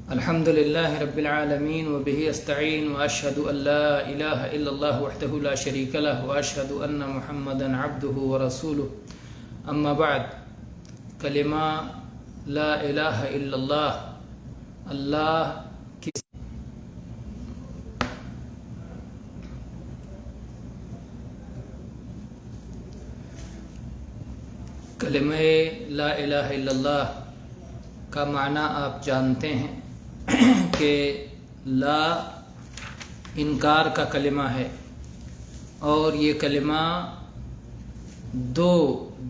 الحمد لله رب العالمين وبه استعين وأشهد أن لا إله إلا الله وحده لا شريك له وأشهد أن محمدا عبده ورسوله أما بعد کلمہ لا الہ الا اللہ کی کلمہ لا الہ الا اللہ کا معنی آپ جانتے ہیں کہ لا انکار کا کلمہ ہے، اور یہ کلمہ دو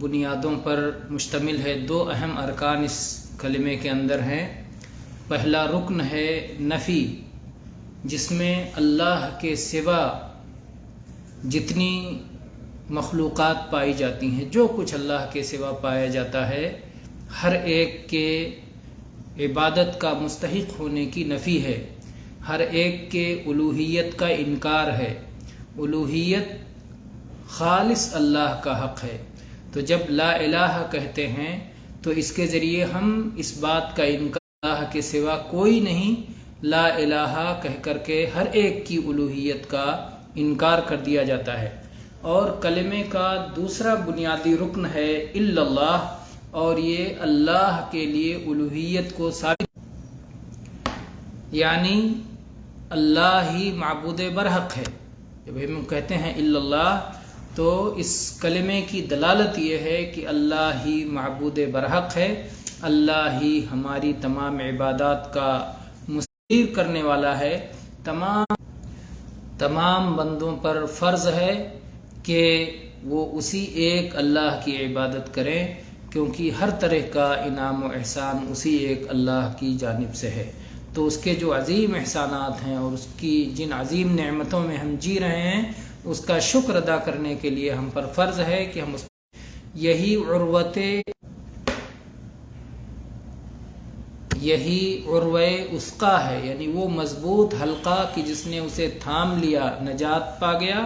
بنیادوں پر مشتمل ہے۔ دو اہم ارکان اس کلمے کے اندر ہیں۔ پہلا رکن ہے نفی، جس میں اللہ کے سوا جتنی مخلوقات پائی جاتی ہیں، جو کچھ اللہ کے سوا پایا جاتا ہے، ہر ایک کے عبادت کا مستحق ہونے کی نفی ہے، ہر ایک کے الوہیت کا انکار ہے۔ الوہیت خالص اللہ کا حق ہے۔ تو جب لا الہ کہتے ہیں تو اس کے ذریعے ہم اس بات کا انکار، اللہ کے سوا کوئی نہیں، لا الہ کہہ کر کے ہر ایک کی الوہیت کا انکار کر دیا جاتا ہے۔ اور کلمے کا دوسرا بنیادی رکن ہے الا اللہ، اور یہ اللہ کے لیے الوہیت کو ثابت، یعنی اللہ ہی معبود برحق ہے۔ جب ہم کہتے ہیں الا اللہ تو اس کلمے کی دلالت یہ ہے کہ اللہ ہی معبود برحق ہے، اللہ ہی ہماری تمام عبادات کا مستحق کرنے والا ہے۔ تمام بندوں پر فرض ہے کہ وہ اسی ایک اللہ کی عبادت کریں، کیونکہ ہر طرح کا انعام و احسان اسی ایک اللہ کی جانب سے ہے۔ تو اس کے جو عظیم احسانات ہیں اور اس کی جن عظیم نعمتوں میں ہم جی رہے ہیں، اس کا شکر ادا کرنے کے لیے ہم پر فرض ہے کہ ہم یہی عروہ وثقی ہے، یعنی وہ مضبوط حلقہ کہ جس نے اسے تھام لیا نجات پا گیا۔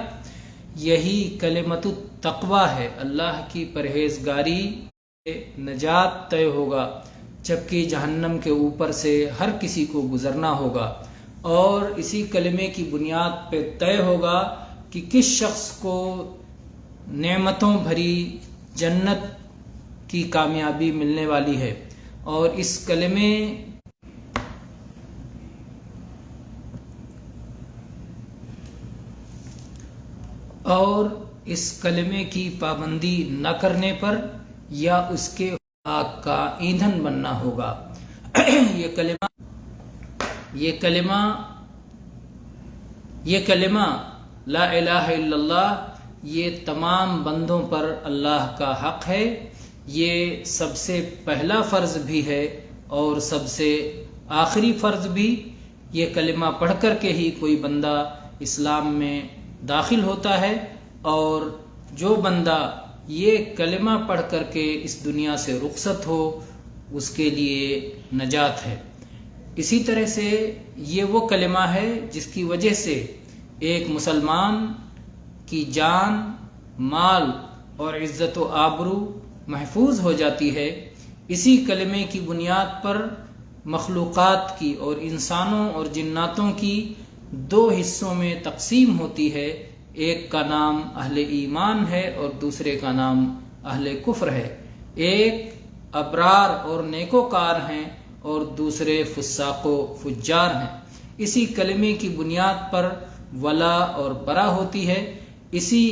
یہی کلمۃ التقوی ہے، اللہ کی پرہیزگاری نجات طے ہوگا، جبکہ جہنم کے اوپر سے ہر کسی کو گزرنا ہوگا۔ اور اسی کلمے کی بنیاد پہ طے ہوگا کہ کس شخص کو نعمتوں بھری جنت کی کامیابی ملنے والی ہے۔ اور اس کلمے کی پابندی نہ کرنے پر یا اس کے آگ کا ایندھن بننا ہوگا۔ یہ کلمہ لا الہ الا اللہ یہ تمام بندوں پر اللہ کا حق ہے۔ یہ سب سے پہلا فرض بھی ہے اور سب سے آخری فرض بھی۔ یہ کلمہ پڑھ کر کے ہی کوئی بندہ اسلام میں داخل ہوتا ہے، اور جو بندہ یہ کلمہ پڑھ کر کے اس دنیا سے رخصت ہو، اس کے لیے نجات ہے۔ اسی طرح سے یہ وہ کلمہ ہے جس کی وجہ سے ایک مسلمان کی جان، مال اور عزت و آبرو محفوظ ہو جاتی ہے۔ اسی کلمے کی بنیاد پر مخلوقات کی اور انسانوں اور جناتوں کی دو حصوں میں تقسیم ہوتی ہے، ایک کا نام اہل ایمان ہے اور دوسرے کا نام اہل کفر ہے۔ ایک ابرار اور نیکوکار ہیں اور دوسرے فساق و فجار ہیں۔ اسی کلمے کی بنیاد پر ولا اور برا ہوتی ہے۔ اسی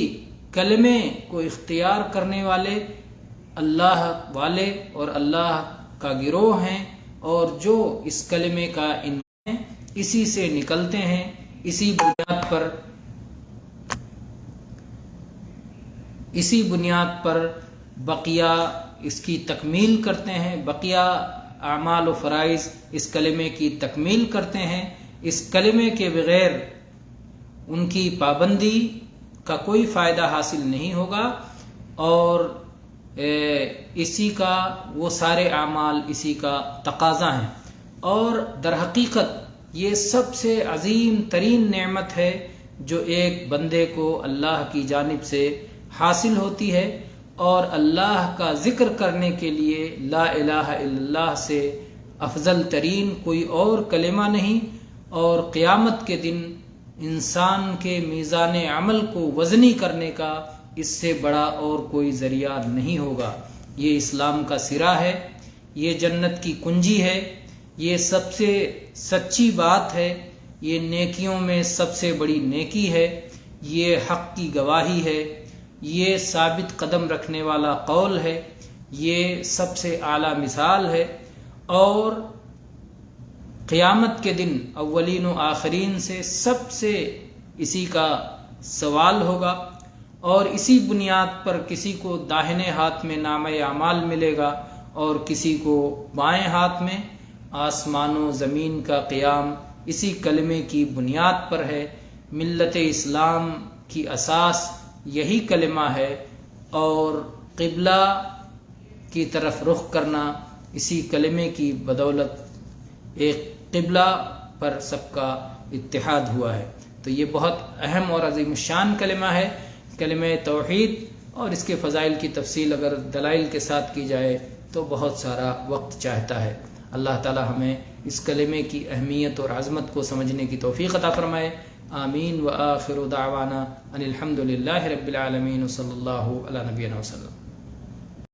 کلمے کو اختیار کرنے والے اللہ والے اور اللہ کا گروہ ہیں، اور جو اس کلمے کا انکار اسی سے نکلتے ہیں، اسی بنیاد پر بقیہ اس کی تکمیل کرتے ہیں، بقیہ اعمال و فرائض اس کلمے کی تکمیل کرتے ہیں۔ اس کلمے کے بغیر ان کی پابندی کا کوئی فائدہ حاصل نہیں ہوگا، اور اسی کا وہ سارے اعمال اسی کا تقاضا ہیں۔ اور در حقیقت یہ سب سے عظیم ترین نعمت ہے جو ایک بندے کو اللہ کی جانب سے حاصل ہوتی ہے، اور اللہ کا ذکر کرنے کے لیے لا الہ الا اللہ سے افضل ترین کوئی اور کلمہ نہیں، اور قیامت کے دن انسان کے میزان عمل کو وزنی کرنے کا اس سے بڑا اور کوئی ذریعہ نہیں ہوگا۔ یہ اسلام کا سرا ہے، یہ جنت کی کنجی ہے، یہ سب سے سچی بات ہے، یہ نیکیوں میں سب سے بڑی نیکی ہے، یہ حق کی گواہی ہے، یہ ثابت قدم رکھنے والا قول ہے، یہ سب سے اعلیٰ مثال ہے، اور قیامت کے دن اولین و آخرین سے سب سے اسی کا سوال ہوگا، اور اسی بنیاد پر کسی کو داہنے ہاتھ میں نامہ اعمال ملے گا اور کسی کو بائیں ہاتھ میں۔ آسمان و زمین کا قیام اسی کلمے کی بنیاد پر ہے۔ ملت اسلام کی اساس یہی کلمہ ہے، اور قبلہ کی طرف رخ کرنا اسی کلمے کی بدولت ایک قبلہ پر سب کا اتحاد ہوا ہے۔ تو یہ بہت اہم اور عظیم الشان کلمہ ہے، کلمہ توحید، اور اس کے فضائل کی تفصیل اگر دلائل کے ساتھ کی جائے تو بہت سارا وقت چاہتا ہے۔ اللہ تعالی ہمیں اس کلمے کی اہمیت اور عظمت کو سمجھنے کی توفیق عطا فرمائے۔ آمین۔ وآخر دعوانا ان الحمد للہ رب العالمین، صلی اللہ علی نبینا وسلم۔